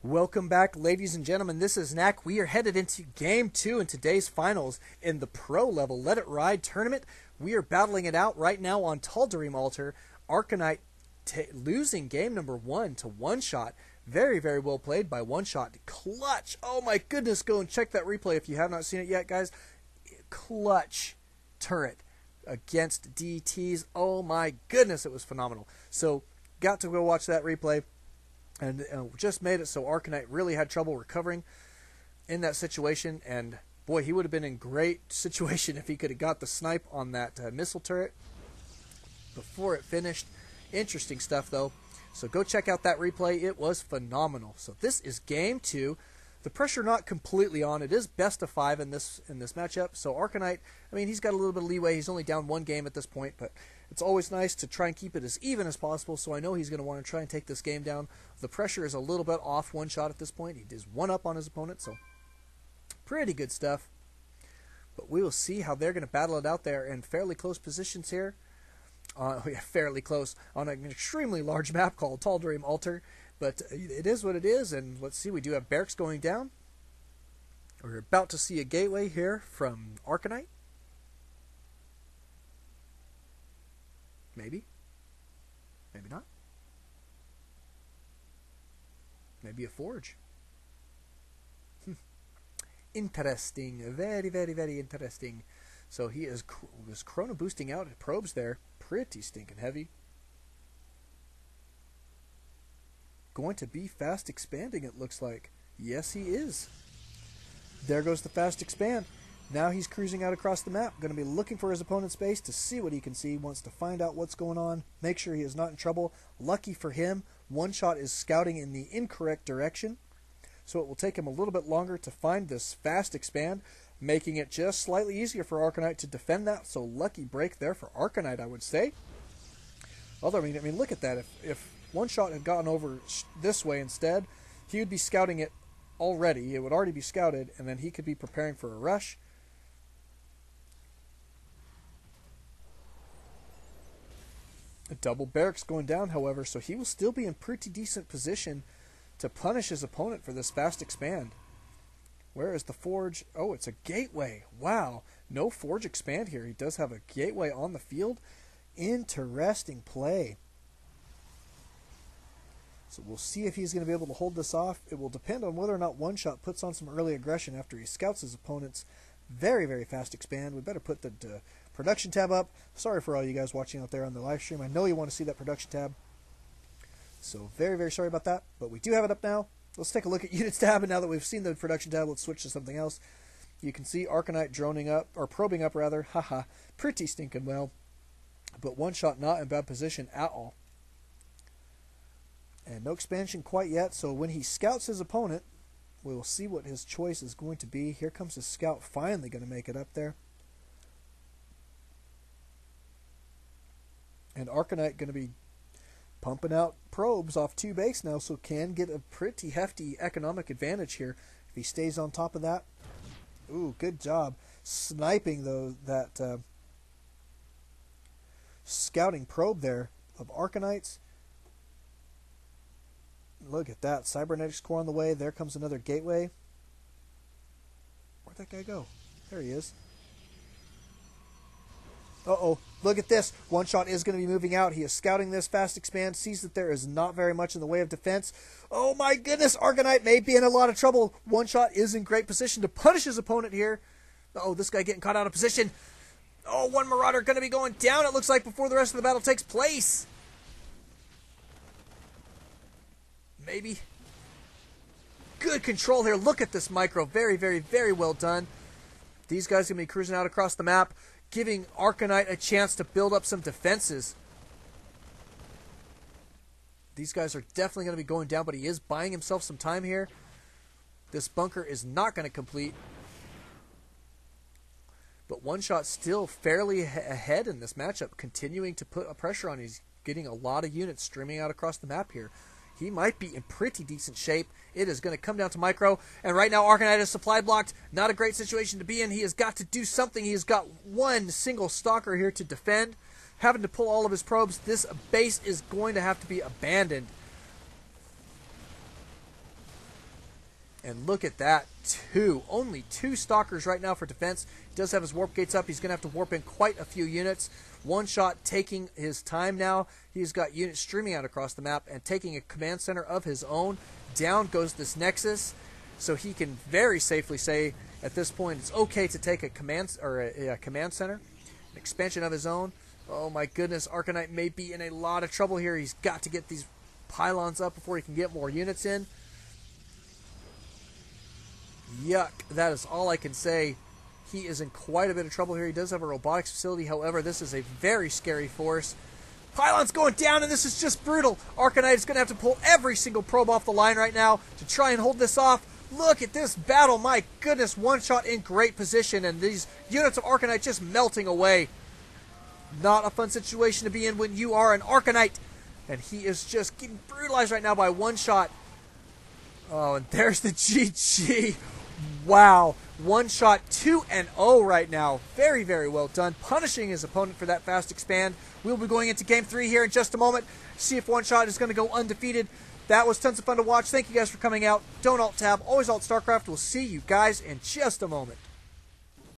Welcome back, ladies and gentlemen. This is Knack. We are headed into Game 2 in today's finals in the pro level Let It Ride tournament. We are battling it out right now on Tal'Darim Altar. Arcanite losing game number 1 to Oneshot. Very, very well played by Oneshot. Clutch. Oh my goodness, go and check that replay if you have not seen it yet, guys. Clutch turret against DTs. Oh my goodness, it was phenomenal. So, got to go watch that replay. And just made it so Arcanite really had trouble recovering in that situation. And boy, he would have been in great situation if he could have got the snipe on that missile turret before it finished. Interesting stuff, though. So go check out that replay. It was phenomenal. So this is Game 2. The pressure not completely on. It is best of 5 in this matchup. So Arcanite, I mean, he's got a little bit of leeway. He's only down 1 game at this point, but it's always nice to try and keep it as even as possible. So I know he's going to want to try and take this game down. The pressure is a little bit off Oneshot at this point. He is 1 up on his opponent, so pretty good stuff. But we will see how they're going to battle it out there in fairly close positions here. Fairly close on an extremely large map called Tal'Darim Altar. But it is what it is, and let's see, we do have barracks going down. We're about to see a gateway here from Arcanite. Maybe. Maybe not. Maybe a forge. Interesting. Very, very, very interesting. So he is chrono boosting out probes there. Pretty stinking heavy. Going to be fast expanding, it looks like. Yes, he is. There goes the fast expand. Now he's cruising out across the map. Going to be looking for his opponent's base to see what he can see. Wants to find out what's going on. Make sure he is not in trouble. Lucky for him, Oneshot is scouting in the incorrect direction. So it will take him a little bit longer to find this fast expand, making it just slightly easier for Arcanite to defend that. So lucky break there for Arcanite, I would say. Although, I mean, look at that. If Oneshot had gotten over this way instead, he would be scouting it already. It would already be scouted, and then he could be preparing for a rush. A double barracks going down, however, so he will still be in pretty decent position to punish his opponent for this fast expand. Where is the forge? Oh, it's a gateway. Wow. No forge expand here. He does have a gateway on the field. Interesting play. So we'll see if he's going to be able to hold this off. It will depend on whether or not Oneshot puts on some early aggression after he scouts his opponent's very, very fast expand. We better put the production tab up. Sorry for all you guys watching out there on the live stream. I know you want to see that production tab. So very, very sorry about that. But we do have it up now. Let's take a look at units tab. And now that we've seen the production tab, let's switch to something else. You can see Arcanite droning up, or probing up rather. Haha. Pretty stinking well. But Oneshot not in bad position at all. And no expansion quite yet, so when he scouts his opponent, we will see what his choice is going to be. Here comes his scout, finally going to make it up there. And Arcanite going to be pumping out probes off 2 base now, so can get a pretty hefty economic advantage here if he stays on top of that. Ooh, good job sniping that scouting probe there of Arcanites. Look at that. Cybernetics core on the way. There comes another gateway. Where'd that guy go? There he is. Uh-oh. Look at this. Oneshot is going to be moving out. He is scouting this fast expand. Sees that there is not very much in the way of defense. Oh my goodness. Arcanite may be in a lot of trouble. Oneshot is in great position to punish his opponent here. Uh-oh. This guy getting caught out of position. Oh, one Marauder going to be going down, it looks like, before the rest of the battle takes place. Maybe. Good control here. Look at this micro. Very, very, very well done. These guys are going to be cruising out across the map, giving Arcanite a chance to build up some defenses. These guys are definitely going to be going down, but he is buying himself some time here. This bunker is not going to complete. But Oneshot still fairly ahead in this matchup, continuing to put a pressure on. He's getting a lot of units streaming out across the map here. He might be in pretty decent shape. It is going to come down to micro. And right now, Arcanite is supply blocked. Not a great situation to be in. He has got to do something. He has got one single stalker here to defend. Having to pull all of his probes. This base is going to have to be abandoned. And look at that, only two stalkers right now for defense. He does have his warp gates up. He's going to have to warp in quite a few units. Oneshot taking his time now. He's got units streaming out across the map and taking a command center of his own. Down goes this Nexus, so he can very safely say at this point it's okay to take a command center, an expansion of his own. Oh my goodness, Arcanite may be in a lot of trouble here. He's got to get these pylons up before he can get more units in. Yuck, that is all I can say. He is in quite a bit of trouble here. He does have a robotics facility, however, this is a very scary force. Pylons going down, and this is just brutal. Arcanite is going to have to pull every single probe off the line right now to try and hold this off. Look at this battle, my goodness. Oneshot in great position, and these units of Arcanite just melting away. Not a fun situation to be in when you are an Arcanite. And he is just getting brutalized right now by Oneshot. Oh, and there's the GG. Wow. Oneshot 2-0 right now. Very, very well done. Punishing his opponent for that fast expand. We'll be going into Game 3 here in just a moment. See if Oneshot is going to go undefeated. That was tons of fun to watch. Thank you guys for coming out. Don't alt-tab. Always alt-StarCraft. We'll see you guys in just a moment.